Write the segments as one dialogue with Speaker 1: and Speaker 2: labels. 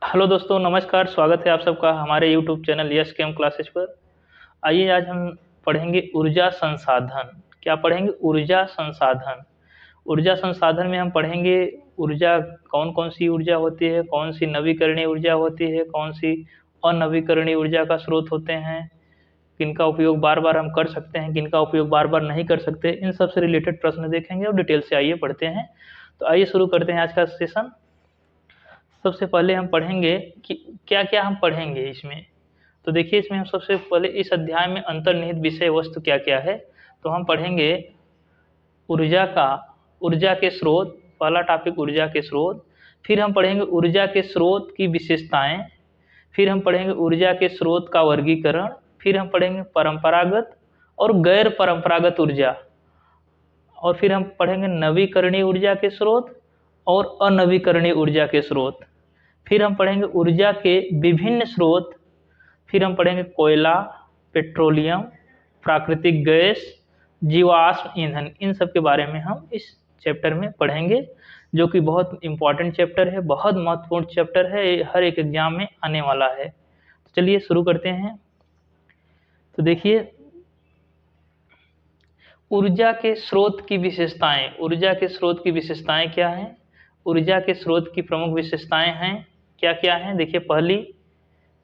Speaker 1: Hello दोस्तों, नमस्कार। स्वागत है आप सबका हमारे यूट्यूब चैनल यस केम क्लासेस पर। आइए आज हम पढ़ेंगे ऊर्जा संसाधन। क्या पढ़ेंगे? ऊर्जा संसाधन। ऊर्जा संसाधन में हम पढ़ेंगे ऊर्जा कौन-कौन सी ऊर्जा होती है, कौन सी नवीकरणीय ऊर्जा होती है, कौन सी अनवीकरणीय ऊर्जा का स्रोत होते हैं, किनका उपयोग बार-बार हम कर सकते हैं, किनका उपयोग बार-बार नहीं कर सकते। इन सब से रिलेटेड प्रश्न देखेंगे और डिटेल से आइए पढ़ते हैं। तो आइए शुरू करते हैं आज का सेशन। सबसे पहले हम पढ़ेंगे कि क्या-क्या हम पढ़ेंगे इसमें। तो देखिए, इसमें हम सबसे पहले इस अध्याय में अंतर्निहित विषय वस्तु क्या-क्या है, तो हम पढ़ेंगे ऊर्जा के स्रोत। पहला टॉपिक ऊर्जा के स्रोत। फिर हम पढ़ेंगे ऊर्जा के स्रोत की विशेषताएँ। फिर हम पढ़ेंगे ऊर्जा के स्रोत का वर्गीकरण। फिर हम पढ़ेंगे परंपरागत और गैर परंपरागत ऊर्जा। और फिर हम पढ़ेंगे नवीकरणीय ऊर्जा के स्रोत और अनवीकरणीय ऊर्जा के स्रोत। फिर हम पढ़ेंगे ऊर्जा के विभिन्न स्रोत। फिर हम पढ़ेंगे कोयला, पेट्रोलियम, प्राकृतिक गैस, जीवाश्म ईंधन। इन सब के बारे में हम इस चैप्टर में पढ़ेंगे, जो कि बहुत इम्पोर्टेंट चैप्टर है, बहुत महत्वपूर्ण चैप्टर है, ये हर एक एग्जाम में आने वाला है। तो चलिए शुरू करते हैं। तो देखिए, ऊर्जा के स्रोत की विशेषताएं। ऊर्जा के स्रोत की विशेषताएं क्या हैं? ऊर्जा के स्रोत की प्रमुख विशेषताएं हैं, क्या-क्या हैं? देखिए,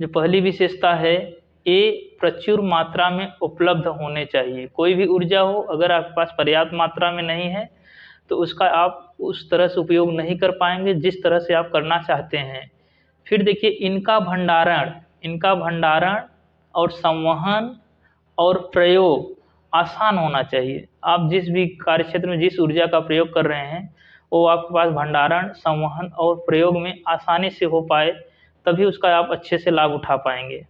Speaker 1: पहली विशेषता है, ये प्रचुर मात्रा में उपलब्ध होने चाहिए। कोई भी ऊर्जा हो, अगर आपके पास पर्याप्त मात्रा में नहीं है तो उसका आप उस तरह से उपयोग नहीं कर पाएंगे जिस तरह से आप करना चाहते हैं। फिर देखिए, इनका भंडारण और संवहन और प्रयोग आसान होना चाहिए। आप जिस भी कार्यक्षेत्र में जिस ऊर्जा का प्रयोग कर रहे हैं, वो आपके पास भंडारण, संवहन और प्रयोग में आसानी से हो पाए, तभी उसका आप अच्छे से लाभ उठा पाएँगे।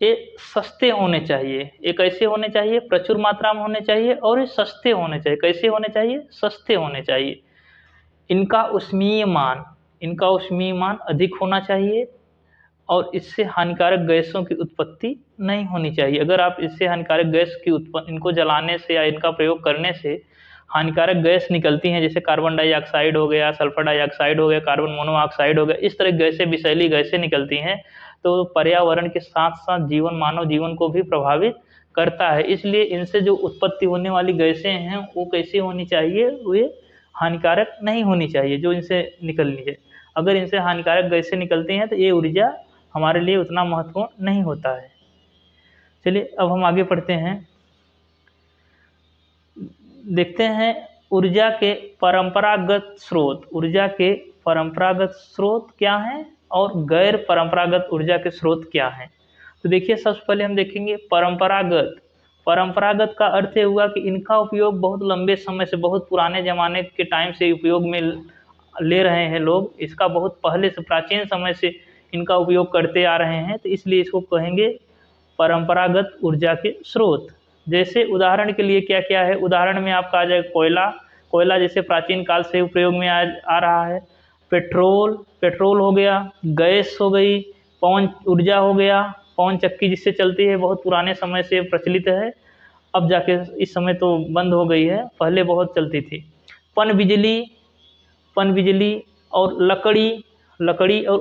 Speaker 1: ये सस्ते होने चाहिए। ये कैसे होने चाहिए? प्रचुर मात्रा में होने चाहिए और ये सस्ते होने चाहिए। कैसे होने चाहिए? सस्ते होने चाहिए। इनका ऊष्मीय मान अधिक होना चाहिए और इससे हानिकारक गैसों की उत्पत्ति नहीं होनी चाहिए। अगर आप इससे हानिकारक गैस की इनको जलाने से या इनका प्रयोग करने से हानिकारक गैस निकलती हैं, जैसे कार्बन डाइऑक्साइड हो गया, सल्फर डाइऑक्साइड हो गया, कार्बन मोनोऑक्साइड हो गया, इस तरह गैसें, विषैली गैसें निकलती हैं, तो पर्यावरण के साथ-साथ मानव जीवन को भी प्रभावित करता है। इसलिए इनसे जो उत्पत्ति होने वाली गैसें हैं, वो कैसी होनी चाहिए? वे हानिकारक नहीं होनी चाहिए, जो इनसे निकलनी है। अगर इनसे हानिकारक गैसें निकलती हैं, तो ये ऊर्जा हमारे लिए उतना महत्वपूर्ण नहीं होता है। चलिए अब हम आगे पढ़ते हैं। देखते हैं ऊर्जा के परंपरागत स्रोत। ऊर्जा के परंपरागत स्रोत क्या हैं और गैर परंपरागत ऊर्जा के स्रोत क्या हैं। तो देखिए, सबसे पहले हम देखेंगे परंपरागत। परंपरागत का अर्थ ये हुआ कि इनका उपयोग बहुत लंबे समय से, बहुत पुराने ज़माने के टाइम से उपयोग में ले रहे हैं लोग। इसका बहुत पहले से, प्राचीन समय से इनका उपयोग करते आ रहे हैं, तो इसलिए इसको कहेंगे परंपरागत ऊर्जा के स्रोत। जैसे उदाहरण के लिए क्या-क्या है? उदाहरण में आपका आ जाएगा कोयला। कोयला जैसे प्राचीन काल से उपयोग में आ रहा है। पेट्रोल हो गया, गैस हो गई, पवन ऊर्जा हो गया, पवन चक्की जिससे चलती है, बहुत पुराने समय से प्रचलित है। अब जाके इस समय तो बंद हो गई है, पहले बहुत चलती थी। पनबिजली और लकड़ी और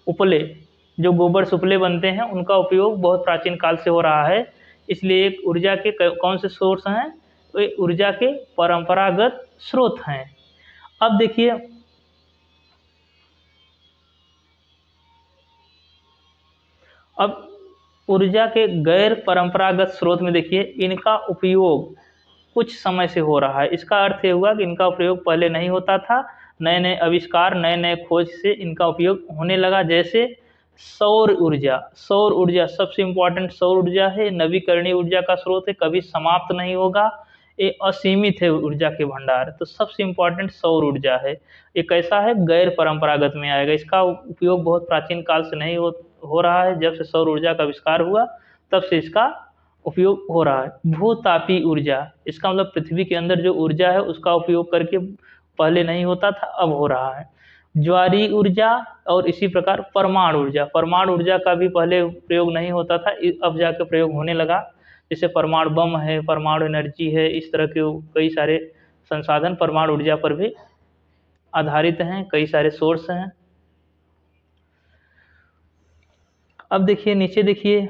Speaker 1: उपले जो गोबर से उपले बनते हैं, उनका उपयोग बहुत प्राचीन काल से हो रहा है। इसलिए एक ऊर्जा के कौन से सोर्स हैं? ये ऊर्जा के परंपरागत स्रोत हैं। अब देखिए, अब ऊर्जा के गैर परंपरागत स्रोत में देखिए, इनका उपयोग कुछ समय से हो रहा है। इसका अर्थ ये हुआ कि इनका प्रयोग पहले नहीं होता था। नए-नए आविष्कार, नए-नए खोज से इनका उपयोग होने लगा। जैसे सौर ऊर्जा सबसे इम्पोर्टेंट सौर ऊर्जा है, नवीकरणीय ऊर्जा का स्रोत है, कभी समाप्त नहीं होगा, ये असीमित है ऊर्जा के भंडार। तो सबसे इम्पोर्टेंट सौर ऊर्जा है। ये कैसा है? गैर परंपरागत में आएगा। इसका उपयोग बहुत प्राचीन काल से नहीं हो रहा है। जब से सौर ऊर्जा का आविष्कार हुआ, तब से इसका उपयोग हो रहा है। भूतापीय ऊर्जा, इसका मतलब पृथ्वी के अंदर जो ऊर्जा है उसका उपयोग करके पहले नहीं होता था, अब हो रहा है। ज्वारीय ऊर्जा और इसी प्रकार परमाणु ऊर्जा का भी पहले प्रयोग नहीं होता था, अब जाके प्रयोग होने लगा। जैसे परमाणु बम है, परमाणु एनर्जी है, इस तरह के कई सारे संसाधन परमाणु ऊर्जा पर भी आधारित हैं, कई सारे सोर्स हैं। अब देखिए नीचे देखिए,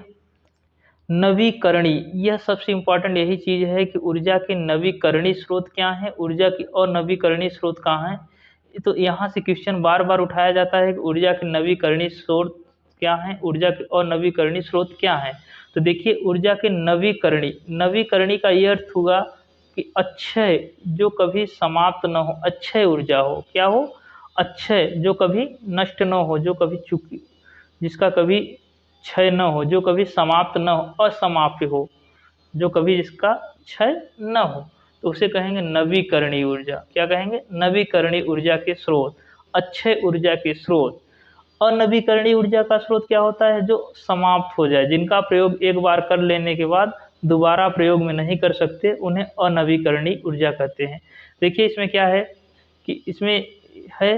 Speaker 1: नवीकरणीय, यह सबसे इम्पोर्टेंट यही चीज़ है कि ऊर्जा के नवीकरणीय स्रोत क्या हैं, ऊर्जा की अनवीकरणीय स्रोत कहाँ हैं। तो यहाँ से क्वेश्चन बार बार उठाया जाता है कि ऊर्जा के नवीकरणीय स्रोत क्या हैं, ऊर्जा के अनवीकरणीय स्रोत क्या हैं। तो देखिए ऊर्जा के नवीकरणीय, नवीकरणीय का ये अर्थ हुआ कि अक्षय, जो कभी समाप्त न हो, अक्षय ऊर्जा हो, क्या हो, अक्षय, जो कभी नष्ट न हो, जो कभी चुकी, जिसका कभी क्षय न हो, जो कभी समाप्त न हो, असमाप्य हो, जो कभी जिसका क्षय न हो, तो उसे कहेंगे नवीकरणीय ऊर्जा। क्या कहेंगे, नवीकरणीय ऊर्जा के स्रोत, अक्षय ऊर्जा के स्रोत। अनवीकरणीय ऊर्जा का स्रोत क्या होता है, जो समाप्त हो जाए, जिनका प्रयोग एक बार कर लेने के बाद दोबारा प्रयोग में नहीं कर सकते, उन्हें अनवीकरणीय ऊर्जा कहते हैं। देखिए इसमें क्या है कि इसमें है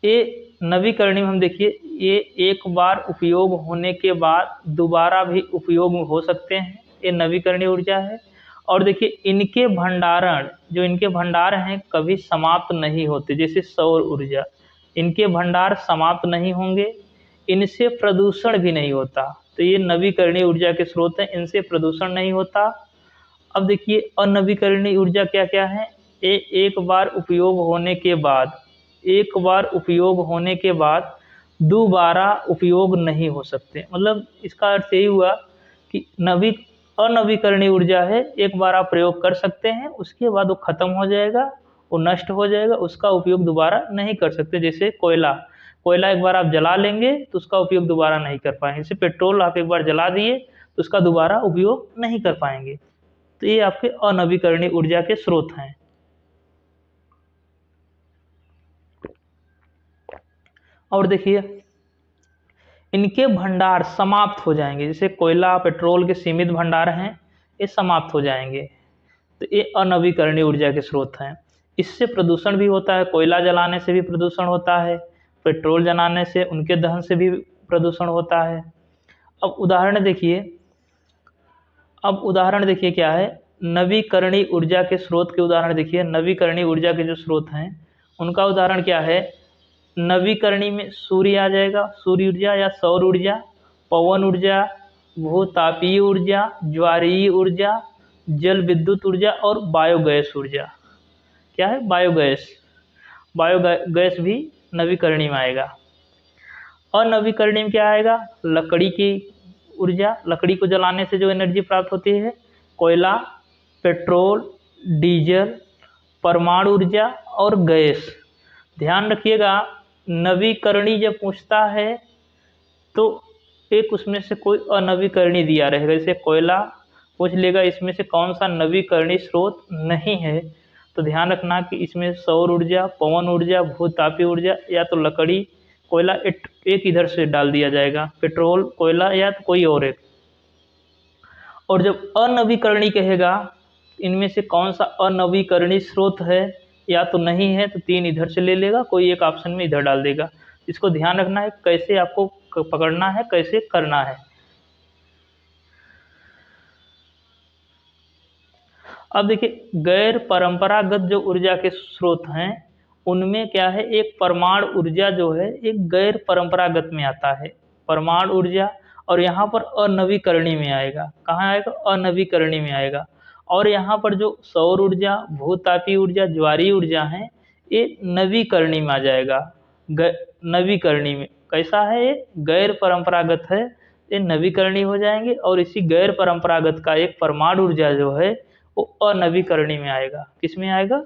Speaker 1: ये नवीकरणीय में, हम देखिए ये एक बार उपयोग होने के बाद दोबारा भी उपयोग में हो सकते हैं, ये नवीकरणीय ऊर्जा है। और देखिए इनके भंडारण, जो इनके भंडार हैं कभी समाप्त नहीं होते, जैसे सौर ऊर्जा, इनके भंडार समाप्त नहीं होंगे, इनसे प्रदूषण भी नहीं होता, तो ये नवीकरणीय ऊर्जा के स्रोत हैं, इनसे प्रदूषण नहीं होता। अब देखिए अनवीकरणीय ऊर्जा क्या क्या है, ये एक बार उपयोग होने के बाद, एक बार उपयोग होने के बाद दोबारा उपयोग नहीं हो सकते। मतलब इसका अर्थ यही हुआ कि अनवीकरणीय ऊर्जा है, एक बार आप प्रयोग कर सकते हैं, उसके बाद वो खत्म हो जाएगा, वो नष्ट हो जाएगा, उसका उपयोग दोबारा नहीं कर सकते। जैसे कोयला, कोयला एक बार आप जला लेंगे तो उसका उपयोग दोबारा नहीं कर पाएंगे। जैसे पेट्रोल आप एक बार जला दिए तो उसका दोबारा उपयोग नहीं कर पाएंगे। तो ये आपके अनवीकरणीय ऊर्जा के स्रोत हैं। और देखिए इनके भंडार समाप्त हो जाएंगे, जैसे कोयला पेट्रोल के सीमित भंडार हैं, ये समाप्त हो जाएंगे, तो ये अनवीकरणीय ऊर्जा के स्रोत हैं। इससे प्रदूषण भी होता है, कोयला जलाने से भी प्रदूषण होता है, पेट्रोल जलाने से, उनके दहन से भी प्रदूषण होता है। अब उदाहरण देखिए, क्या है, नवीकरणीय ऊर्जा के स्रोत के उदाहरण देखिए। नवीकरणीय ऊर्जा के जो स्रोत हैं उनका उदाहरण क्या है, नवीकरणीय में सूर्य आ जाएगा, सूर्य ऊर्जा या सौर ऊर्जा, पवन ऊर्जा, भूतापीय ऊर्जा, ज्वारीय ऊर्जा, जल विद्युत ऊर्जा और बायोगैस ऊर्जा। क्या है, बायोगैस, बायोगैस भी नवीकरणीय में आएगा। अनवीकरणीय में क्या आएगा, लकड़ी की ऊर्जा, लकड़ी को जलाने से जो एनर्जी प्राप्त होती है, कोयला, पेट्रोल, डीजल, परमाणु ऊर्जा और गैस। ध्यान रखिएगा, नवीकरणीय जब पूछता है तो एक उसमें से कोई अनवीकरणीय दिया रहेगा। जैसे कोयला पूछ लेगा इसमें से कौन सा नवीकरणीय स्रोत नहीं है, तो ध्यान रखना कि इसमें सौर ऊर्जा, पवन ऊर्जा, भूतापीय ऊर्जा, या तो लकड़ी, कोयला, एक इधर से डाल दिया जाएगा, पेट्रोल, कोयला या तो कोई और एक। और जब अनवीकरणीय कहेगा इनमें से कौन सा अनवीकरणीय स्रोत है या तो नहीं है, तो 3 इधर से ले लेगा, कोई एक ऑप्शन में इधर डाल देगा। इसको ध्यान रखना है कैसे आपको पकड़ना है, कैसे करना है। अब देखिए गैर परंपरागत जो ऊर्जा के स्रोत हैं उनमें क्या है, एक परमाणु ऊर्जा जो है एक गैर परंपरागत में आता है, परमाणु ऊर्जा, और यहाँ पर अनवीकरणीय में आएगा। कहाँ आएगा, अनवीकरणीय में आएगा। और यहाँ पर जो सौर ऊर्जा, भूतापीय ऊर्जा, ज्वारीय ऊर्जा है, ये नवीकरणीय में आ जाएगा। नवीकरणीय में कैसा है, ये गैर परंपरागत है, ये नवीकरणीय हो जाएंगे। और इसी गैर परंपरागत का एक परमाणु ऊर्जा जो है वो अनवीकरणीय में आएगा। किस में आएगा,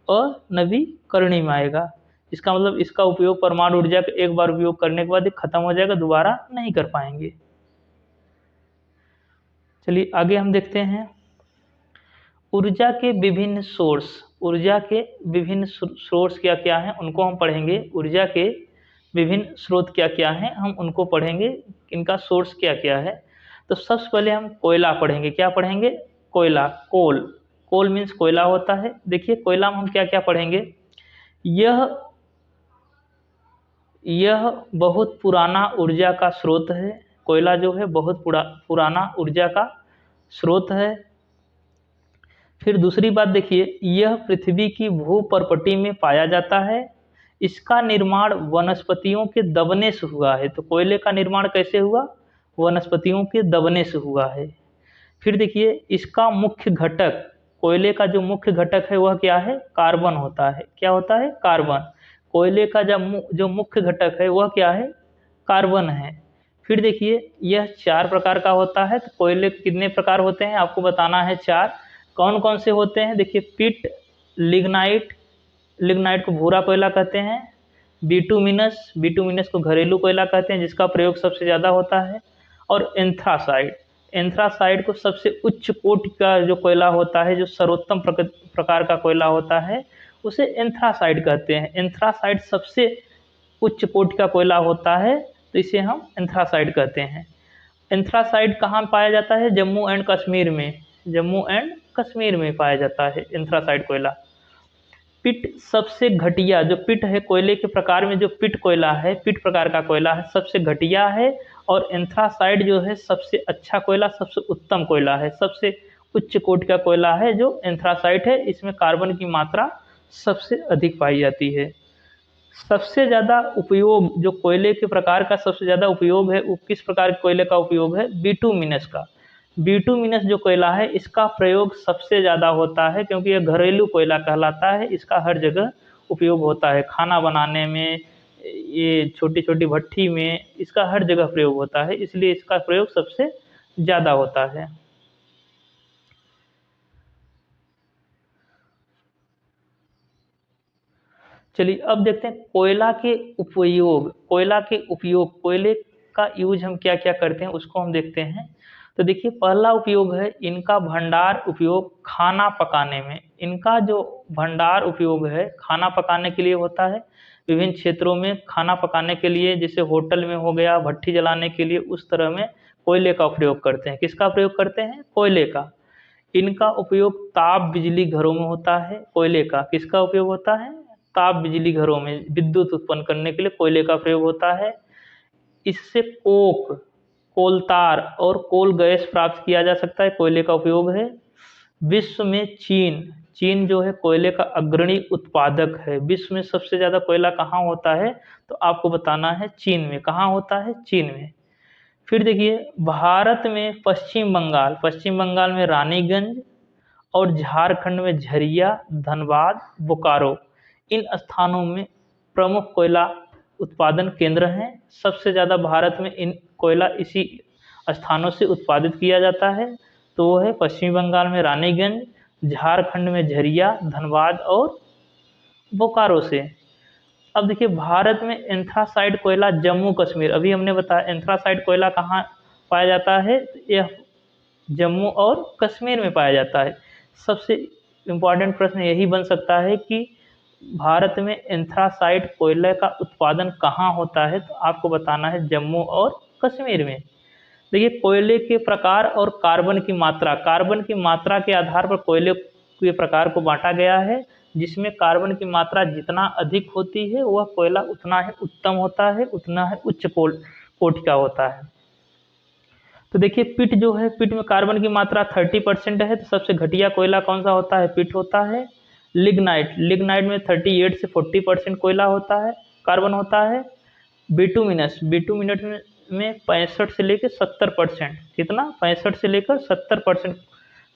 Speaker 1: अनवीकरणीय में आएगा। इसका मतलब इसका उपयोग परमाणु ऊर्जा का एक बार उपयोग करने के बाद खत्म हो जाएगा, दोबारा नहीं कर पाएंगे। चलिए आगे हम देखते हैं ऊर्जा के विभिन्न सोर्स। ऊर्जा के विभिन्न सोर्स क्या क्या हैं उनको हम पढ़ेंगे। ऊर्जा के विभिन्न स्रोत क्या क्या हैं हम उनको पढ़ेंगे, इनका सोर्स क्या क्या है। तो सबसे पहले हम कोयला पढ़ेंगे। क्या पढ़ेंगे, कोयला, कोल। कोल मीन्स कोयला होता है। देखिए कोयला में हम क्या क्या पढ़ेंगे, यह बहुत पुराना ऊर्जा का स्रोत है। कोयला जो है बहुत पुराना ऊर्जा का स्रोत है। फिर दूसरी बात देखिए, यह पृथ्वी की भूपर्पटी में पाया जाता है। इसका निर्माण वनस्पतियों के दबने से हुआ है। तो कोयले का निर्माण कैसे हुआ? वनस्पतियों के दबने से हुआ है। फिर देखिए इसका मुख्य घटक, कोयले का जो मुख्य घटक है वह क्या है? कार्बन होता है। क्या होता है? कार्बन। कोयले का जो मुख्य घटक है वह क्या है? कार्बन है। फिर देखिए यह 4 प्रकार का होता है। तो कोयले कितने प्रकार होते हैं आपको बताना है? 4। कौन कौन से होते हैं? देखिए पिट, लिग्नाइट, लिग्नाइट को भूरा कोयला कहते हैं। बिटुमिनस, बिटुमिनस को घरेलू कोयला कहते हैं जिसका प्रयोग सबसे ज़्यादा होता है। और एंथ्रासाइड, एंथ्रासाइड को सबसे उच्च कोटि का जो कोयला होता है, जो सर्वोत्तम प्रकार का कोयला होता है, उसे एंथ्रासाइड कहते हैं। एंथ्रासाइड सबसे उच्च कोटि का कोयला होता है, तो इसे हम एंथ्रासाइड कहते हैं। एंथ्रासाइड कहाँ पाया जाता है? जम्मू एंड कश्मीर में, जम्मू एंड कश्मीर में पाया जाता है एंथ्रासाइड कोयला। पिट सबसे घटिया, जो पिट है कोयले के प्रकार में, जो पिट कोयला है, पिट प्रकार का कोयला है, सबसे घटिया है। और एंथ्रासाइड जो है सबसे अच्छा कोयला, सबसे उत्तम कोयला है, सबसे उच्च कोटि का कोयला है जो एंथ्रासाइड है। इसमें कार्बन की मात्रा सबसे अधिक पाई जाती है। सबसे ज़्यादा उपयोग, जो कोयले के प्रकार का सबसे ज़्यादा उपयोग है, वो किस प्रकार के कोयले का उपयोग है? बिटुमिनस का। बिटुमिनस जो कोयला है इसका प्रयोग सबसे ज़्यादा होता है, क्योंकि यह घरेलू कोयला कहलाता है। इसका हर जगह उपयोग होता है, खाना बनाने में, ये छोटी छोटी भट्ठी में इसका हर जगह प्रयोग होता है, इसलिए इसका प्रयोग सबसे ज़्यादा होता है। चलिए अब देखते हैं कोयला के उपयोग, कोयला के उपयोग, कोयले का यूज हम क्या क्या करते हैं उसको हम देखते हैं। तो देखिए पहला उपयोग है इनका भंडार उपयोग खाना पकाने में। इनका जो भंडार उपयोग है खाना पकाने के लिए होता है। विभिन्न क्षेत्रों में खाना पकाने के लिए, जैसे होटल में हो गया, भट्ठी जलाने के लिए, उस तरह में कोयले का प्रयोग करते हैं। किसका प्रयोग करते हैं? कोयले का। इनका उपयोग ताप बिजली घरों में होता है। कोयले का किसका उपयोग होता है? ताप बिजली घरों में विद्युत उत्पन्न करने के लिए कोयले का प्रयोग होता है। इससे कोक, कोलतार और कोल गैस प्राप्त किया जा सकता है, कोयले का उपयोग है। विश्व में चीन, चीन जो है कोयले का अग्रणी उत्पादक है। विश्व में सबसे ज़्यादा कोयला कहाँ होता है? तो आपको बताना है चीन में। कहाँ होता है? चीन में। फिर देखिए भारत में पश्चिम बंगाल, पश्चिम बंगाल में रानीगंज और झारखंड में झरिया, धनबाद, बोकारो, इन स्थानों में प्रमुख कोयला उत्पादन केंद्र हैं। सबसे ज़्यादा भारत में इन कोयला इसी स्थानों से उत्पादित किया जाता है। तो वो है पश्चिम बंगाल में रानीगंज, झारखंड में झरिया, धनबाद और बोकारो से। अब देखिए भारत में एंथ्रासाइड कोयला जम्मू कश्मीर, अभी हमने बताया एंथ्रासाइड कोयला कहाँ पाया जाता है? यह जम्मू और कश्मीर में पाया जाता है। सबसे इम्पॉर्टेंट प्रश्न यही बन सकता है कि भारत में एंथ्रासाइड कोयले का उत्पादन कहाँ होता है? तो आपको बताना है जम्मू और कश्मीर में। देखिए कोयले के प्रकार और कार्बन की मात्रा, कार्बन की मात्रा के आधार पर कोयले के प्रकार को बांटा गया है, जिसमें कार्बन की मात्रा जितना अधिक होती है वह कोयला उतना ही उत्तम होता है, उतना ही उच्च कोटि का होता है। तो देखिए पिट जो है, पिट में कार्बन की मात्रा 30% है, तो सबसे घटिया कोयला कौन सा होता है? पिट होता है। लिग्नाइट, लिग्नाइट में 38 से 40% कोयला होता है, कार्बन होता है। बिटुमिनस, बिटुमिनस में 65 से लेकर 70%, कितना? 65 से लेकर 70%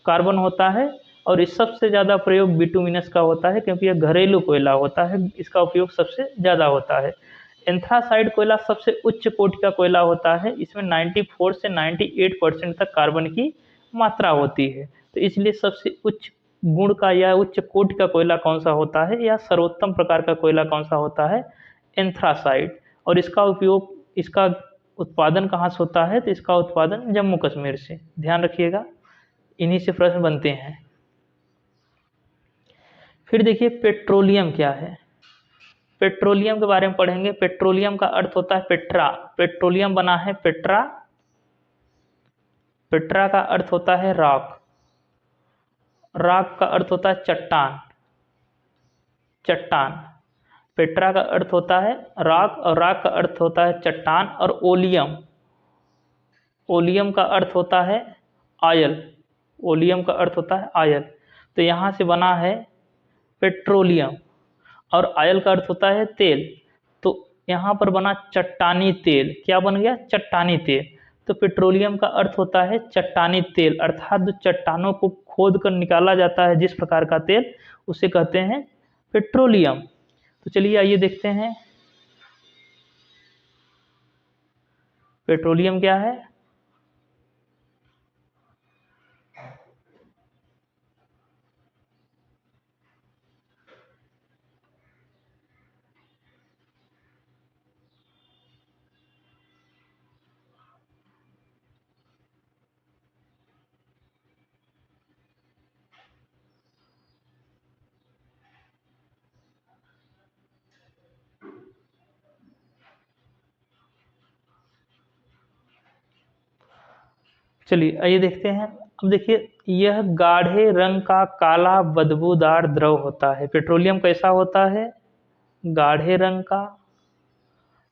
Speaker 1: कार्बन होता है। और इस सबसे ज़्यादा प्रयोग बिटुमिनस का होता है, क्योंकि यह घरेलू कोयला होता है, इसका उपयोग सबसे ज़्यादा होता है। एंथ्रासाइड कोयला सबसे उच्च कोटि का कोयला होता है, इसमें 94 से 98% तक कार्बन की मात्रा होती है। तो इसलिए सबसे उच्च गुण का या उच्च कोटि का कोयला कौन सा होता है, या सर्वोत्तम प्रकार का कोयला कौन सा होता है? एंथ्रासाइड। और इसका उपयोग, इसका उत्पादन कहाँ से होता है? तो इसका उत्पादन जम्मू कश्मीर से। ध्यान रखिएगा, इन्हीं से प्रश्न बनते हैं। फिर देखिए पेट्रोलियम क्या है। पेट्रोलियम के बारे में पढ़ेंगे। पेट्रोलियम का अर्थ होता है पेट्रा, पेट्रोलियम बना है पेट्रा, पेट्रा का अर्थ होता है रॉक, रॉक का अर्थ होता है चट्टान, चट्टान। पेट्रा का अर्थ होता है रॉक और रॉक का अर्थ होता है चट्टान। और ओलियम, ओलियम का अर्थ होता है आयल, ओलियम का अर्थ होता है आयल। तो यहाँ से बना है पेट्रोलियम। और आयल का अर्थ होता है तेल। तो यहाँ पर बना चट्टानी तेल, क्या बन गया? चट्टानी तेल। तो पेट्रोलियम का अर्थ होता है चट्टानी तेल, अर्थात जो चट्टानों को खोद कर निकाला जाता है जिस प्रकार का तेल, उसे कहते हैं पेट्रोलियम। तो चलिए आइए देखते हैं पेट्रोलियम क्या है। चलिए आइए देखते हैं। अब देखिए, यह गाढ़े रंग का काला बदबूदार द्रव होता है। पेट्रोलियम कैसा होता है? गाढ़े रंग का।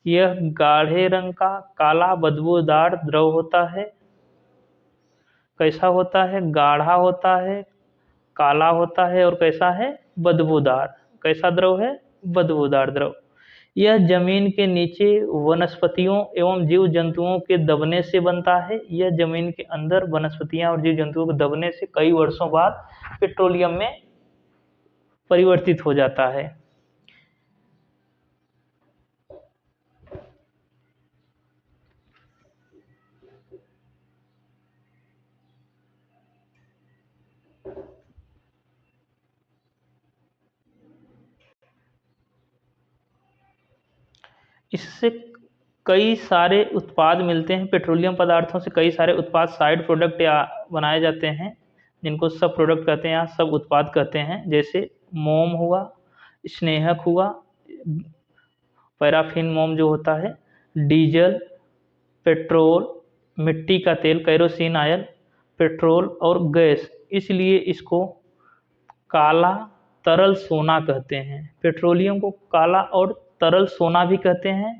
Speaker 1: यह गाढ़े रंग का काला बदबूदार द्रव होता है। कैसा होता है? गाढ़ा होता है, काला होता है और कैसा है? बदबूदार। कैसा द्रव है? बदबूदार द्रव। यह जमीन के नीचे वनस्पतियों एवं जीव जंतुओं के दबने से बनता है। यह जमीन के अंदर वनस्पतियां और जीव जंतुओं के दबने से कई वर्षों बाद पेट्रोलियम में परिवर्तित हो जाता है। इससे कई सारे उत्पाद मिलते हैं। पेट्रोलियम पदार्थों से कई सारे उत्पाद, साइड प्रोडक्ट या बनाए जाते हैं, जिनको सब प्रोडक्ट कहते हैं या सब उत्पाद कहते हैं। जैसे मोम हुआ, स्नेहक हुआ, पैराफिन मोम जो होता है, डीजल, पेट्रोल, मिट्टी का तेल, केरोसिन ऑयल, पेट्रोल और गैस। इसलिए इसको काला तरल सोना कहते हैं। पेट्रोलियम को काला और तरल सोना भी कहते हैं।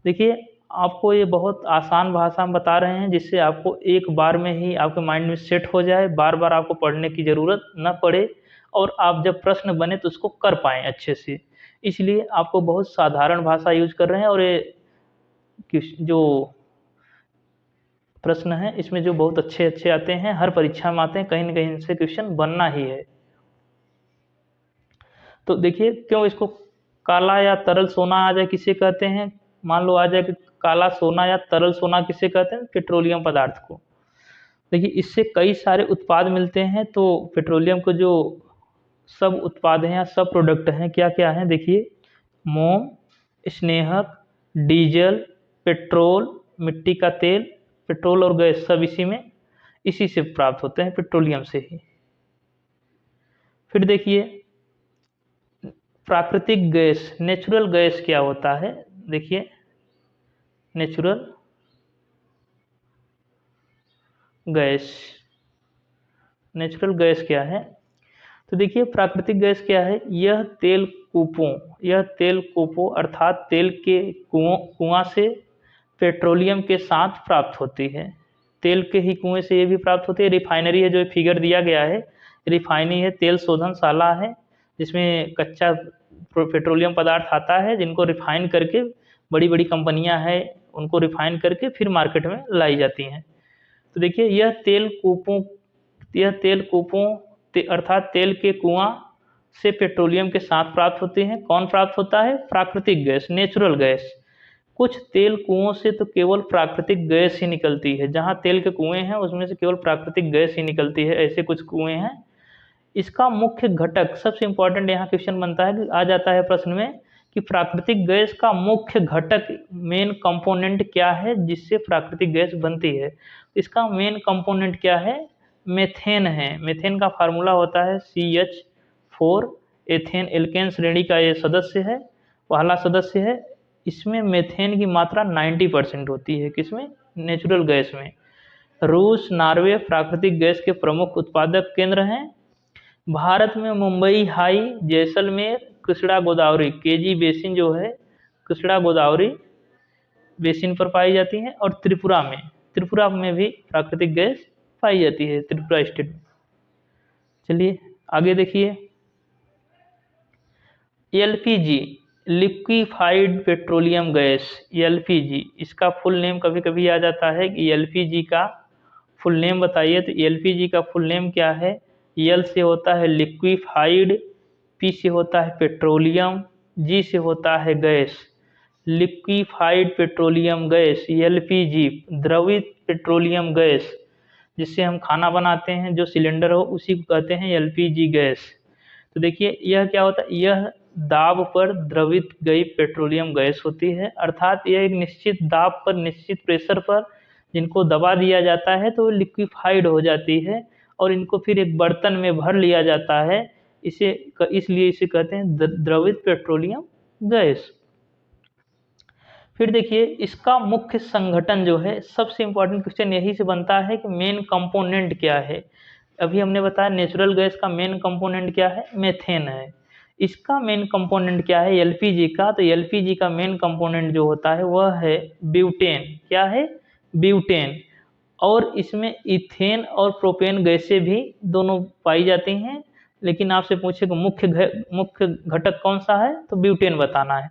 Speaker 1: देखिए, आपको ये बहुत आसान भाषा में बता रहे हैं, जिससे आपको एक बार में ही आपके माइंड में सेट हो जाए, बार बार आपको पढ़ने की ज़रूरत न पड़े, और आप जब प्रश्न बने तो उसको कर पाएँ अच्छे से। इसलिए आपको बहुत साधारण भाषा यूज कर रहे हैं, और ये जो प्रश्न है इसमें जो बहुत अच्छे अच्छे आते हैं, हर परीक्षा में आते हैं, कहीं न कहीं इनसे क्वेश्चन बनना ही है। तो देखिए, क्यों इसको काला या तरल सोना आ जाए, किसे कहते हैं? मान लो आ जाए कि काला सोना या तरल सोना किसे कहते हैं? पेट्रोलियम पदार्थ को। देखिए, इससे कई सारे उत्पाद मिलते हैं। तो पेट्रोलियम को जो सब उत्पाद हैं या सब प्रोडक्ट हैं, क्या क्या हैं? देखिए, मोम, स्नेहक, डीजल, पेट्रोल, मिट्टी का तेल, पेट्रोल और गैस, सब इसी से प्राप्त होते हैं, पेट्रोलियम से ही। फिर देखिए, प्राकृतिक गैस, नेचुरल गैस क्या होता है? देखिए, नेचुरल गैस, नेचुरल गैस क्या है? तो देखिए, प्राकृतिक गैस क्या है? यह तेल कूपों अर्थात तेल के कुआं से पेट्रोलियम के साथ प्राप्त होती है। तेल के ही कुएं से ये भी प्राप्त होती है। रिफाइनरी है, जो फिगर दिया गया है, रिफाइनरी है, तेल शोधनशाला है, जिसमें कच्चा पेट्रोलियम पदार्थ आता है, जिनको रिफाइन करके बड़ी बड़ी कंपनियां हैं, उनको रिफाइन करके फिर मार्केट में लाई जाती हैं। तो देखिए, यह तेल कूपों अर्थात तेल के कुआं से पेट्रोलियम के साथ प्राप्त होते हैं। कौन प्राप्त होता है? प्राकृतिक गैस, नेचुरल गैस। कुछ तेल कुओं से तो केवल प्राकृतिक गैस ही निकलती है। जहां तेल के कुएं हैं उसमें से केवल प्राकृतिक गैस ही निकलती है, ऐसे कुछ कुएं हैं। इसका मुख्य घटक, सबसे इंपॉर्टेंट यहाँ क्वेश्चन बनता है कि आ जाता है प्रश्न में, कि प्राकृतिक गैस का मुख्य घटक, मेन कंपोनेंट क्या है जिससे प्राकृतिक गैस बनती है? इसका मेन कंपोनेंट क्या है? मेथेन है। मेथेन का फार्मूला होता है CH4। एथेन एल्केन श्रेणी का ये सदस्य है, पहला सदस्य है। इसमें मेथेन की मात्रा 90% होती है। किसमें? नेचुरल गैस में। रूस, नॉर्वे प्राकृतिक गैस के प्रमुख उत्पादक केंद्र हैं। भारत में Mumbai high, Jaisalmer, Krishna Godavari, KG basin जो है, कृष्णा गोदावरी बेसिन पर पाई जाती है। और त्रिपुरा में भी प्राकृतिक गैस पाई जाती है, त्रिपुरा स्टेट में। चलिए आगे देखिए, LPG liquefied petroleum gas, LPG इसका फुल नेम कभी कभी आ जाता है कि एलपीजी का फुल नेम बताइए। तो एलपीजी का फुल नेम क्या है? एल से होता है लिक्विफाइड, पी से होता है पेट्रोलियम, जी से होता है gas. Liquefied petroleum gas, LPG, द्रवित पेट्रोलियम गैस, जिससे हम खाना बनाते हैं, जो सिलेंडर हो उसी को कहते हैं एलपीजी गैस। तो देखिए यह क्या होता है, यह दाब पर द्रवित गई पेट्रोलियम गैस होती है, अर्थात यह एक निश्चित दाब पर, निश्चित प्रेशर पर जिनको दबा दिया जाता है तो लिक्विफाइड हो जाती है और इनको फिर एक बर्तन में भर लिया जाता है। इसे इसलिए इसे कहते हैं द्रवित पेट्रोलियम गैस। फिर देखिए इसका मुख्य संगठन जो है, सबसे इम्पोर्टेंट क्वेश्चन यही से बनता है कि मेन कंपोनेंट क्या है। अभी हमने बताया नेचुरल गैस का मेन कंपोनेंट क्या है, मेथेन है। इसका मेन कंपोनेंट क्या है एलपीजी का? तो एलपीजी का मेन कंपोनेंट जो होता है वह है ब्यूटेन। क्या है? ब्यूटेन। और इसमें इथेन और प्रोपेन गैसें भी दोनों पाई जाती हैं, लेकिन आपसे पूछे कि मुख्य घटक कौन सा है, तो ब्यूटेन बताना है।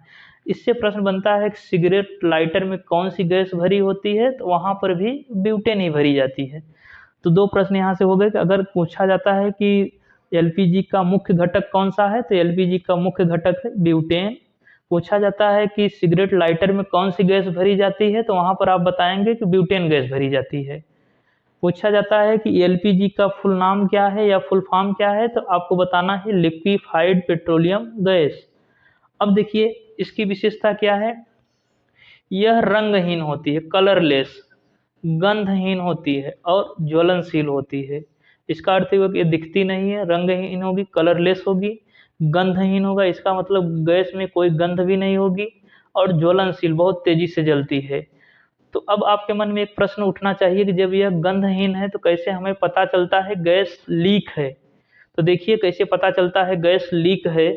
Speaker 1: इससे प्रश्न बनता है कि सिगरेट लाइटर में कौन सी गैस भरी होती है, तो वहां पर भी ब्यूटेन ही भरी जाती है। तो दो प्रश्न यहाँ से हो गए कि अगर पूछा जाता है कि एलपीजी का मुख्य घटक कौन सा है, तो एलपीजी का मुख्य घटक है ब्यूटेन। पूछा जाता है कि सिगरेट लाइटर में कौन सी गैस भरी जाती है, तो वहां पर आप बताएंगे कि ब्यूटेन गैस भरी जाती है। पूछा जाता है कि एलपीजी का फुल नाम क्या है या फुल फॉर्म क्या है, तो आपको बताना है लिक्विफाइड पेट्रोलियम गैस। अब देखिए इसकी विशेषता क्या है, यह रंगहीन होती है, कलरलेस, गंधहीन होती है और ज्वलनशील होती है। इसका अर्थ है कि ये दिखती नहीं है, रंगहीन होगी, कलरलेस होगी, गंधहीन होगा, इसका मतलब गैस में कोई गंध भी नहीं होगी, और ज्वलनशील, बहुत तेजी से जलती है। तो अब आपके मन में एक प्रश्न उठना चाहिए कि जब यह गंधहीन है तो कैसे हमें पता चलता है गैस लीक है। तो देखिए कैसे पता चलता है गैस लीक है।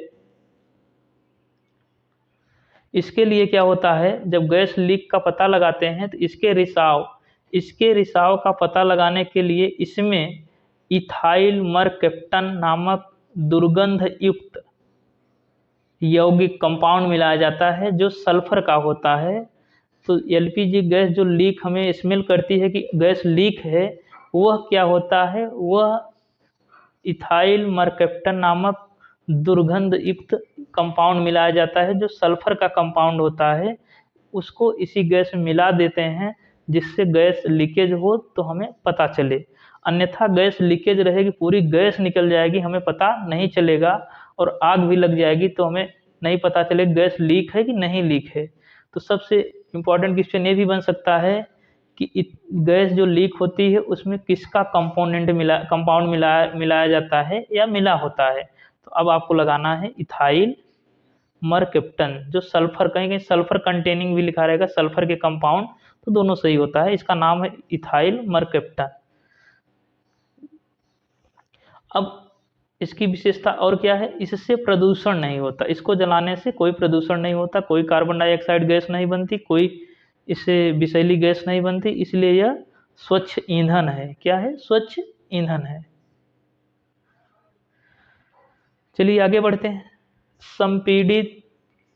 Speaker 1: इसके लिए क्या होता है, जब गैस लीक का पता लगाते हैं तो इसके रिसाव का पता लगाने के लिए इसमें इथाइल मरकैप्टन नामक दुर्गंध युक्त यौगिक कंपाउंड मिलाया जाता है जो सल्फर का होता है। तो एलपीजी गैस जो लीक हमें स्मेल करती है कि गैस लीक है, वह क्या होता है, वह इथाइल मरकैप्टन नामक दुर्गंध युक्त कंपाउंड मिलाया जाता है जो सल्फर का कंपाउंड होता है, उसको इसी गैस में मिला देते हैं जिससे गैस लीकेज हो तो हमें पता चले। अन्यथा गैस लीकेज रहेगी, पूरी गैस निकल जाएगी, हमें पता नहीं चलेगा, और आग भी लग जाएगी तो हमें नहीं पता चलेगा गैस लीक है कि नहीं लीक है। तो सबसे इम्पोर्टेंट क्वेश्चन ये भी बन सकता है कि गैस जो लीक होती है उसमें किसका कंपाउंड मिलाया जाता है या मिला होता है। तो अब आपको लगाना है इथाइल मरकैप्टन, जो सल्फर, कहीं कहीं सल्फर कंटेनिंग भी लिखा रहेगा, सल्फर के कंपाउंड, तो दोनों सही होता है, इसका नाम है इथाइल मरकैप्टन। अब इसकी विशेषता और क्या है, इससे प्रदूषण नहीं होता, इसको जलाने से कोई प्रदूषण नहीं होता, कोई कार्बन डाइऑक्साइड गैस नहीं बनती, कोई इससे विषैली गैस नहीं बनती, इसलिए यह स्वच्छ ईंधन है। क्या है? स्वच्छ ईंधन है। चलिए आगे बढ़ते हैं। संपीड़ित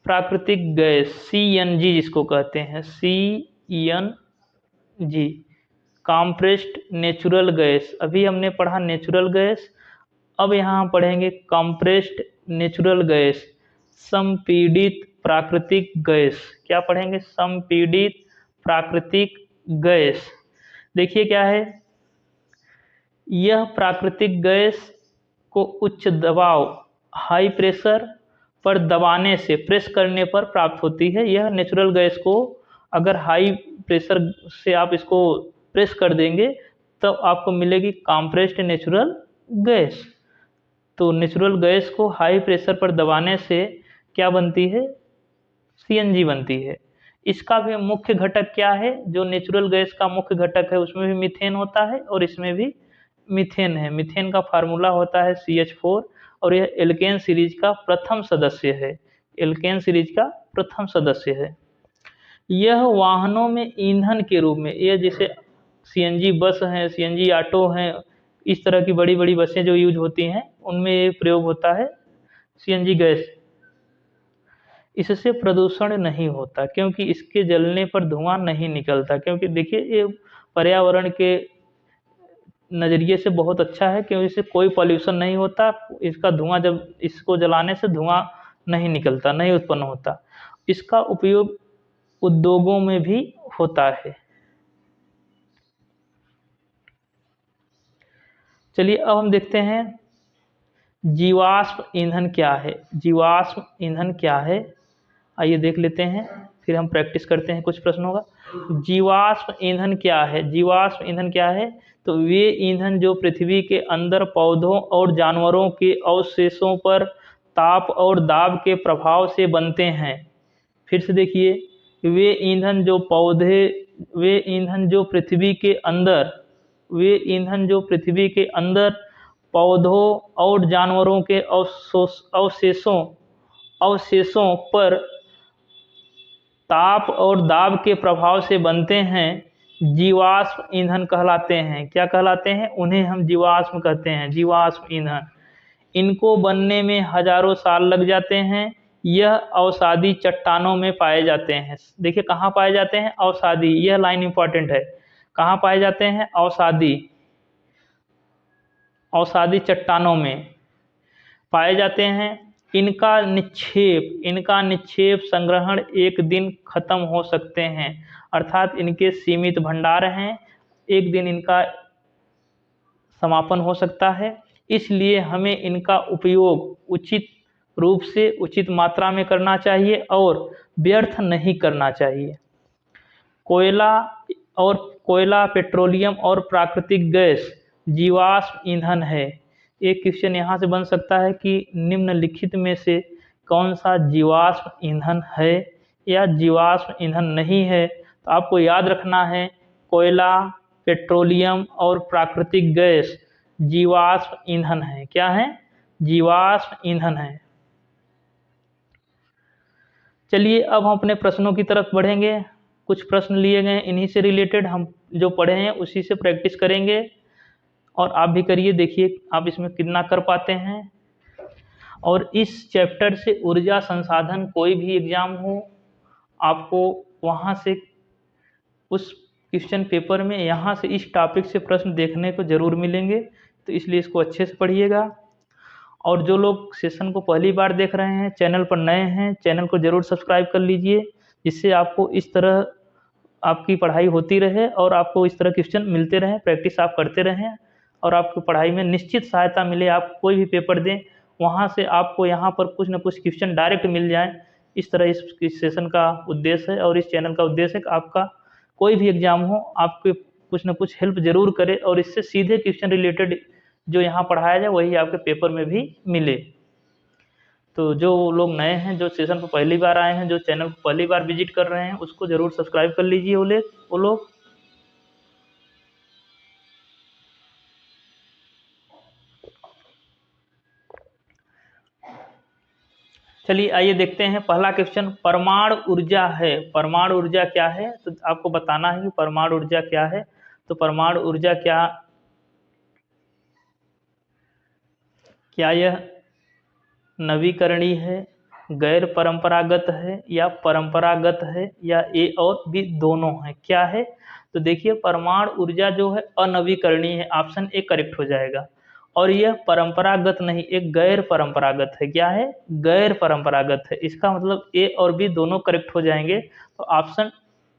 Speaker 1: प्राकृतिक गैस, सीएनजी जिसको कहते हैं, सीएनजी, कॉम्प्रेस्ड नेचुरल गैस। अभी हमने पढ़ा नेचुरल गैस, अब यहाँ पढ़ेंगे कॉम्प्रेस्ड नेचुरल गैस, संपीड़ित प्राकृतिक गैस। क्या पढ़ेंगे? संपीड़ित प्राकृतिक गैस। देखिए क्या है, यह प्राकृतिक गैस को उच्च दबाव, हाई प्रेशर पर दबाने से, प्रेस करने पर प्राप्त होती है। यह नेचुरल गैस को अगर हाई प्रेशर से आप इसको प्रेस कर देंगे तो आपको मिलेगी कॉम्प्रेस्ड नेचुरल गैस। तो नेचुरल गैस को हाई प्रेशर पर दबाने से क्या बनती है? सीएनजी बनती है। इसका भी मुख्य घटक क्या है, जो नेचुरल गैस का मुख्य घटक है उसमें भी मीथेन होता है और इसमें भी मीथेन है। मीथेन का फार्मूला होता है CH4 और यह एल्केन सीरीज का प्रथम सदस्य है। एल्केन सीरीज का प्रथम सदस्य है। यह वाहनों में ईंधन के रूप में, यह जैसे सीएनजी बस हैं, सीएनजी ऑटो हैं, इस तरह की बड़ी बड़ी बसें जो यूज होती हैं उनमें ये प्रयोग होता है सीएनजी गैस। इससे प्रदूषण नहीं होता, क्योंकि इसके जलने पर धुआं नहीं निकलता। क्योंकि देखिए ये पर्यावरण के नज़रिए से बहुत अच्छा है, क्योंकि इससे कोई पॉल्यूशन नहीं होता। इसका धुआं जब इसको जलाने से धुआं नहीं निकलता, नहीं उत्पन्न होता। इसका उपयोग उद्योगों में भी होता है। चलिए अब हम देखते हैं जीवाश्म ईंधन क्या है। जीवाश्म ईंधन क्या है, आइए देख लेते हैं, फिर हम प्रैक्टिस करते हैं कुछ प्रश्नों का। जीवाश्म ईंधन क्या है? जीवाश्म ईंधन क्या है? तो वे ईंधन जो पृथ्वी के अंदर पौधों और जानवरों के अवशेषों पर ताप और दाब के प्रभाव से बनते हैं। फिर से देखिए, वे ईंधन जो वे ईंधन जो पृथ्वी के अंदर वे ईंधन जो पृथ्वी के अंदर पौधों और जानवरों के अवशेषों पर ताप और दाब के प्रभाव से बनते हैं, जीवाश्म ईंधन कहलाते हैं। क्या कहलाते हैं? उन्हें हम जीवाश्म कहते हैं, जीवाश्म ईंधन। इनको बनने में हजारों साल लग जाते हैं। यह अवसादी चट्टानों में पाए जाते हैं। देखिए कहाँ पाए जाते हैं? अवसादी, यह लाइन इंपॉर्टेंट है। कहाँ पाए जाते हैं? अवसादी चट्टानों में पाए जाते हैं। इनका निक्षेप संग्रहण एक दिन खत्म हो सकते हैं, अर्थात इनके सीमित भंडार हैं, एक दिन इनका समापन हो सकता है। इसलिए हमें इनका उपयोग उचित रूप से, उचित मात्रा में करना चाहिए और व्यर्थ नहीं करना चाहिए। कोयला, पेट्रोलियम और प्राकृतिक गैस जीवाश्म ईंधन है। एक क्वेश्चन यहाँ से बन सकता है कि निम्नलिखित में से कौन सा जीवाश्म ईंधन है या जीवाश्म ईंधन नहीं है। तो आपको याद रखना है, कोयला, पेट्रोलियम और प्राकृतिक गैस जीवाश्म ईंधन है। क्या है? जीवाश्म ईंधन है। चलिए अब हम अपने प्रश्नों की तरफ बढ़ेंगे। कुछ प्रश्न लिए गए, इन्हीं से रिलेटेड हम जो पढ़े हैं उसी से प्रैक्टिस करेंगे, और आप भी करिए, देखिए आप इसमें कितना कर पाते हैं। और इस चैप्टर से ऊर्जा संसाधन, कोई भी एग्जाम हो, आपको वहाँ से उस क्वेश्चन पेपर में यहाँ से इस टॉपिक से प्रश्न देखने को ज़रूर मिलेंगे, तो इसलिए इसको अच्छे से पढ़िएगा। और जो लोग सेशन को पहली बार देख रहे हैं, चैनल पर नए हैं, चैनल को ज़रूर सब्सक्राइब कर लीजिए, जिससे आपको इस तरह आपकी पढ़ाई होती रहे और आपको इस तरह क्वेश्चन मिलते रहें, प्रैक्टिस आप करते रहें और आपको पढ़ाई में निश्चित सहायता मिले। आप कोई भी पेपर दें, वहाँ से आपको यहाँ पर कुछ न कुछ क्वेश्चन डायरेक्ट मिल जाएँ। इस तरह इस सेशन का उद्देश्य है और इस चैनल का उद्देश्य है कि आपका कोई भी एग्जाम हो, आपके कुछ न कुछ हेल्प ज़रूर करे और इससे सीधे क्वेश्चन रिलेटेड जो यहाँ पढ़ाया जाए वही आपके पेपर में भी मिले। तो जो लोग नए हैं, जो सेशन पर पहली बार आए हैं, जो चैनल को पहली बार विजिट कर रहे हैं, उसको ज़रूर सब्सक्राइब कर लीजिए वो लोग। चलिए आइए देखते हैं पहला क्वेश्चन, परमाणु ऊर्जा है। परमाणु ऊर्जा क्या है? तो आपको बताना है कि परमाणु ऊर्जा क्या है। तो परमाणु ऊर्जा क्या यह नवीकरणीय है, गैर परंपरागत है या परंपरागत है, या ए और बी दोनों है? क्या है? तो देखिए परमाणु ऊर्जा जो है अनवीकरणीय है, ऑप्शन ए करेक्ट हो जाएगा। और यह परंपरागत नहीं, एक गैर परंपरागत है। क्या है? गैर परंपरागत है। इसका मतलब ए और बी दोनों करेक्ट हो जाएंगे, तो ऑप्शन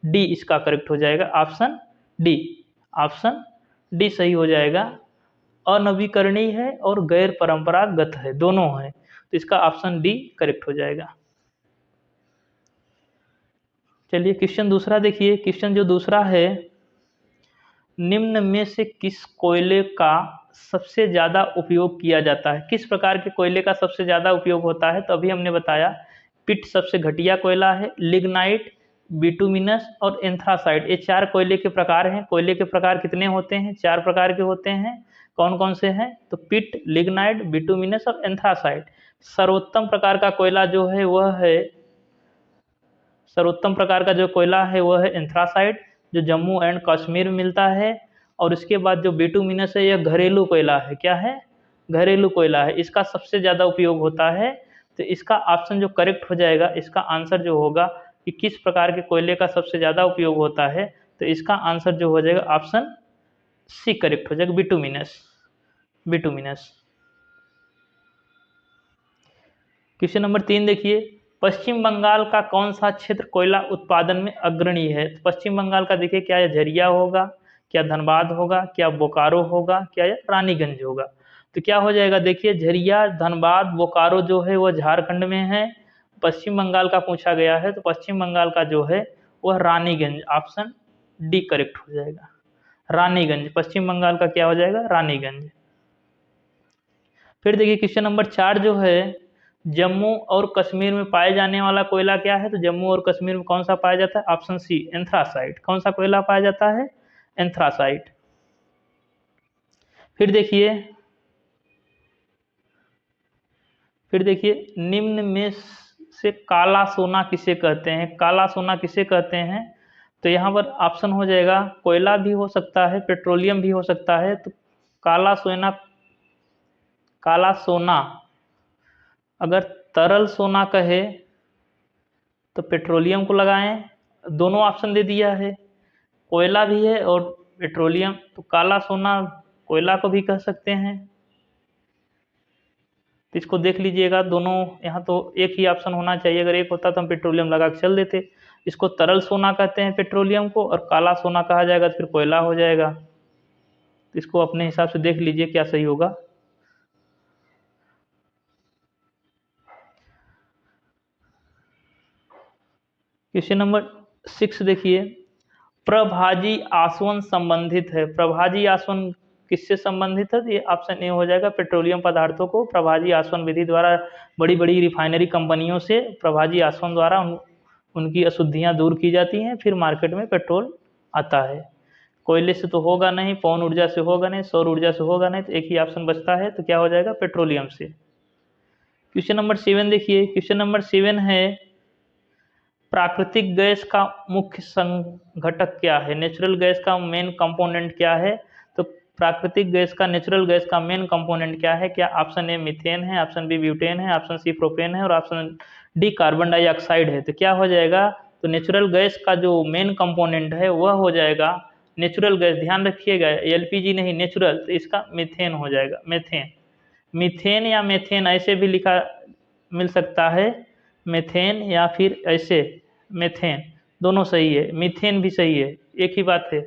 Speaker 1: डी इसका करेक्ट हो जाएगा। ऑप्शन डी सही हो जाएगा। अनवीकरणीय है और गैर परंपरागत है, दोनों है, तो इसका ऑप्शन डी करेक्ट हो जाएगा। चलिए क्वेश्चन दूसरा देखिए। क्वेश्चन जो दूसरा है, निम्न में से किस कोयले का सबसे ज़्यादा उपयोग किया जाता है? किस प्रकार के कोयले का सबसे ज़्यादा उपयोग होता है? तो अभी हमने बताया, पिट सबसे घटिया कोयला है, लिग्नाइट, बिटुमिनस और एंथ्रासाइट, ये 4 कोयले के प्रकार हैं। कोयले के प्रकार कितने होते हैं? 4 प्रकार के होते हैं। कौन कौन से हैं? तो पिट, लिग्नाइट, बिटुमिनस और एंथ्रासाइट। सर्वोत्तम प्रकार का कोयला जो है वह है सर्वोत्तम प्रकार का जो कोयला है वह है एंथ्रासाइट, जो जम्मू एंड कश्मीर में मिलता है। और इसके बाद जो बिटुमिनस है, यह घरेलू कोयला है। क्या है? घरेलू कोयला है। इसका सबसे ज़्यादा उपयोग होता है तो इसका ऑप्शन जो करेक्ट हो जाएगा, इसका आंसर जो होगा कि किस प्रकार के कोयले का सबसे ज़्यादा उपयोग होता है, तो इसका आंसर जो हो जाएगा ऑप्शन सी करेक्ट हो जाएगा, बिटुमिनस। बिटुमिनस। क्वेश्चन नंबर 3 देखिए, पश्चिम बंगाल का कौन सा क्षेत्र कोयला उत्पादन में अग्रणी है? तो पश्चिम बंगाल का देखिए, क्या यह झरिया होगा, क्या धनबाद होगा, क्या बोकारो होगा, क्या यह रानीगंज होगा? तो क्या हो जाएगा, देखिए झरिया, धनबाद, बोकारो जो है वह झारखंड में है। पश्चिम बंगाल का पूछा गया है, तो पश्चिम बंगाल का जो है वह रानीगंज, ऑप्शन डी करेक्ट हो जाएगा। रानीगंज, पश्चिम बंगाल का क्या हो जाएगा, रानीगंज। फिर देखिए क्वेश्चन नंबर 4 जो है, जम्मू और कश्मीर में पाए जाने वाला कोयला क्या है? तो जम्मू और कश्मीर में कौन सा पाया जाता है? Option C anthracite. कौन सा कोयला पाया जाता है? एंथ्रासाइट। फिर देखिए निम्न में से काला सोना किसे कहते हैं? काला सोना किसे कहते हैं? तो यहाँ पर ऑप्शन हो जाएगा, कोयला भी हो सकता है, पेट्रोलियम भी हो सकता है। तो काला सोना अगर तरल सोना कहे तो पेट्रोलियम को लगाएं, दोनों ऑप्शन दे दिया है, कोयला भी है और पेट्रोलियम, तो काला सोना कोयला को भी कह सकते हैं। तो इसको देख लीजिएगा, दोनों, यहाँ तो एक ही ऑप्शन होना चाहिए, अगर एक होता तो हम पेट्रोलियम लगा के चल देते। इसको तरल सोना कहते हैं पेट्रोलियम को, और काला सोना कहा जाएगा तो फिर कोयला हो जाएगा। तो इसको अपने हिसाब से देख लीजिए क्या सही होगा। क्वेश्चन नंबर 6 देखिए, प्रभाजी आसवन संबंधित है। प्रभाजी आसवन किससे संबंधित है? ये ऑप्शन ए हो जाएगा, पेट्रोलियम पदार्थों को प्रभाजी आसवन विधि द्वारा बड़ी बड़ी रिफाइनरी कंपनियों से प्रभाजी आसवन द्वारा उनकी अशुद्धियां दूर की जाती हैं, फिर मार्केट में पेट्रोल आता है। कोयले से तो होगा नहीं, पवन ऊर्जा से होगा नहीं, सौर ऊर्जा से होगा नहीं, तो एक ही ऑप्शन बचता है, तो क्या हो जाएगा, पेट्रोलियम से। क्वेश्चन नंबर 7 देखिए, क्वेश्चन नंबर 7 है, प्राकृतिक गैस का मुख्य संघटक क्या है? नेचुरल गैस का मेन कंपोनेंट क्या है? तो प्राकृतिक गैस का, नेचुरल गैस का मेन कंपोनेंट क्या है? क्या ऑप्शन ए मीथेन है, ऑप्शन बी ब्यूटेन है, ऑप्शन सी प्रोपेन है, और ऑप्शन डी कार्बन डाइऑक्साइड है? तो क्या हो जाएगा, तो नेचुरल गैस का जो मेन कंपोनेंट है वह हो जाएगा नेचुरल गैस। ध्यान रखिएगा, एलपीजी नहीं, नेचुरल, तो इसका मीथेन हो जाएगा, मीथेन। मीथेन या मेथेन ऐसे भी लिखा मिल सकता है, मेथेन या फिर ऐसे मेथेन, दोनों सही है, मीथेन भी सही है, एक ही बात है।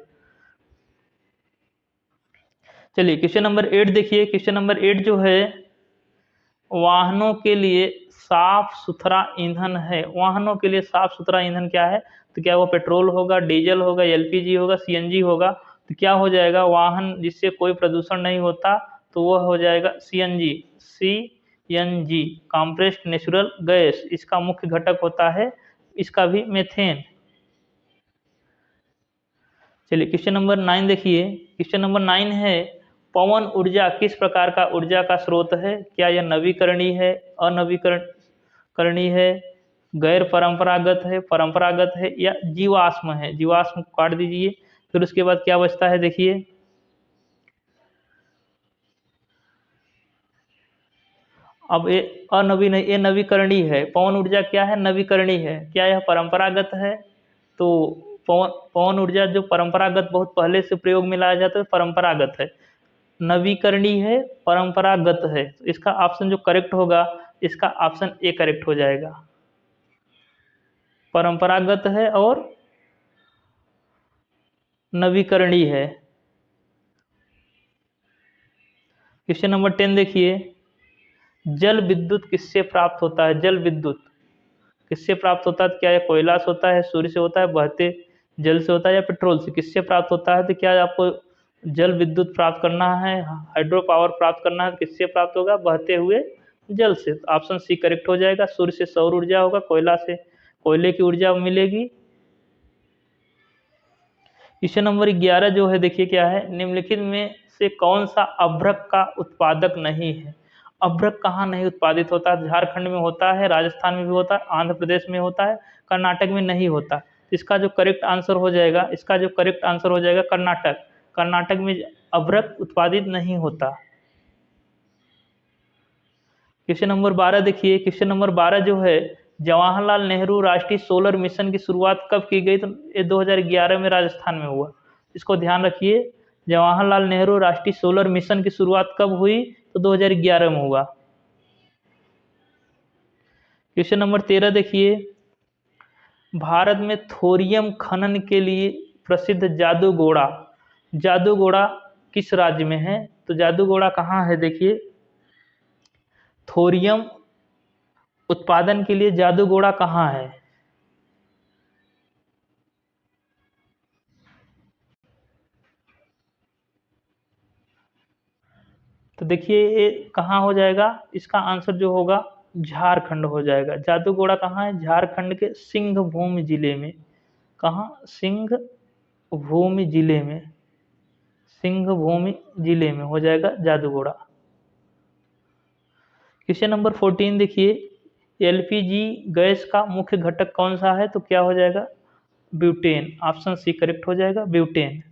Speaker 1: चलिए क्वेश्चन नंबर 8 देखिए, क्वेश्चन नंबर 8 जो है, वाहनों के लिए साफ सुथरा ईंधन है। वाहनों के लिए साफ सुथरा ईंधन क्या है? तो क्या वो पेट्रोल होगा, डीजल होगा, एलपीजी होगा, सीएनजी होगा? तो क्या हो जाएगा, वाहन जिससे कोई प्रदूषण नहीं होता, तो वह हो जाएगा CNG. CNG compressed natural gas, इसका मुख्य घटक होता है, इसका भी मेथेन। चलिए क्वेश्चन नंबर 9 देखिए, क्वेश्चन नंबर 9 है, पवन ऊर्जा किस प्रकार का ऊर्जा का स्रोत है? क्या यह नवीकरणीय है, अनवीकरणीय है, गैर परंपरागत है, परंपरागत है, या जीवाश्म है? जीवाश्म काट दीजिए। फिर उसके बाद क्या बचता है देखिए, अब ये नवीकरणीय है। पवन ऊर्जा क्या है, नवीकरणीय है। क्या यह परंपरागत है? तो पवन ऊर्जा जो परंपरागत बहुत पहले से प्रयोग में लाया जाता है, परंपरागत है। नवीकरणीय है, परंपरागत है, तो इसका ऑप्शन जो करेक्ट होगा, इसका ऑप्शन ए करेक्ट हो जाएगा, परंपरागत है और नवीकरणीय है। क्वेश्चन नंबर 10 देखिए, जल विद्युत किससे प्राप्त होता है? जल विद्युत किससे प्राप्त होता है? क्या यह कोयला से होता है, सूर्य से होता है, बहते जल से होता है, या पेट्रोल से? किससे प्राप्त होता है? तो क्या आपको जल विद्युत प्राप्त करना है, हाइड्रो पावर प्राप्त करना है, किससे प्राप्त होगा? बहते हुए जल से। तो ऑप्शन सी करेक्ट हो जाएगा, सूर्य से सौर ऊर्जा होगा, कोयला से कोयले की ऊर्जा मिलेगी। क्वेश्चन नंबर 11 जो है देखिए, क्या है, निम्नलिखित में से कौन सा अभ्रक का उत्पादक नहीं है? अभ्रक कहाँ नहीं उत्पादित होता? झारखंड में होता है, राजस्थान में भी होता है, आंध्र प्रदेश में होता है, कर्नाटक में नहीं होता। इसका जो करेक्ट आंसर हो जाएगा, इसका जो करेक्ट आंसर हो जाएगा कर्नाटक। कर्नाटक में अभ्रक उत्पादित नहीं होता। क्वेश्चन नंबर 12 देखिए, क्वेश्चन नंबर 12 जो है, जवाहरलाल नेहरू राष्ट्रीय सोलर मिशन की शुरुआत कब की गई? तो ये 2011 में राजस्थान में हुआ। इसको ध्यान रखिए, जवाहरलाल नेहरू राष्ट्रीय सोलर मिशन की शुरुआत कब हुई? तो 2011 में हुआ। क्वेश्चन नंबर 13 देखिए, भारत में थोरियम खनन के लिए प्रसिद्ध जादूगोड़ा, जादूगोड़ा किस राज्य में है? तो जादूगोड़ा कहाँ है? देखिए, थोरियम उत्पादन के लिए जादूगोड़ा कहाँ है? तो देखिए ये कहाँ हो जाएगा? इसका आंसर जो होगा झारखंड हो जाएगा। जादूगोड़ा कहाँ है? झारखंड के सिंहभूम जिले में। कहाँ? सिंहभूम जिले में, सिंहभूम जिले में हो जाएगा जादूगोड़ा। क्वेश्चन नंबर 14 देखिए, एलपीजी गैस का मुख्य घटक कौन सा है? तो क्या हो जाएगा? ब्यूटेन। ऑप्शन सी करेक्ट हो जाएगा, ब्यूटेन।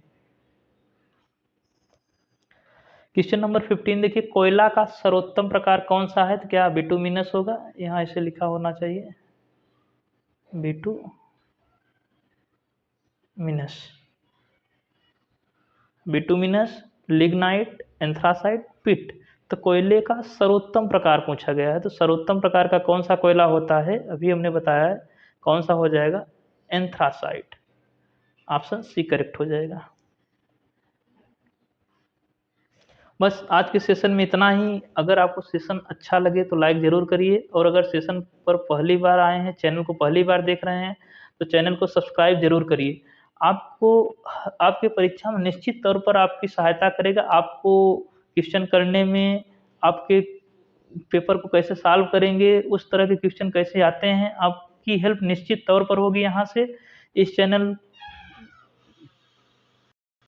Speaker 1: क्वेश्चन नंबर 15 देखिए, कोयला का सर्वोत्तम प्रकार कौन सा है? तो क्या बिटुमिनस होगा? यहाँ ऐसे लिखा होना चाहिए, बिटुमिनस। बिटुमिनस, लिग्नाइट, एंथ्रासाइट, पिट। तो कोयले का सर्वोत्तम प्रकार पूछा गया है, तो सर्वोत्तम प्रकार का कौन सा कोयला होता है? अभी हमने बताया है, कौन सा हो जाएगा? एंथ्रासाइट। ऑप्शन सी करेक्ट हो जाएगा। बस आज के सेशन में इतना ही। अगर आपको सेशन अच्छा लगे तो लाइक ज़रूर करिए, और अगर सेशन पर पहली बार आए हैं, चैनल को पहली बार देख रहे हैं, तो चैनल को सब्सक्राइब ज़रूर करिए। आपको आपके परीक्षा में निश्चित तौर पर आपकी सहायता करेगा। आपको क्वेश्चन करने में, आपके पेपर को कैसे सॉल्व करेंगे, उस तरह के क्वेश्चन कैसे आते हैं, आपकी हेल्प निश्चित तौर पर होगी यहाँ से। इस चैनल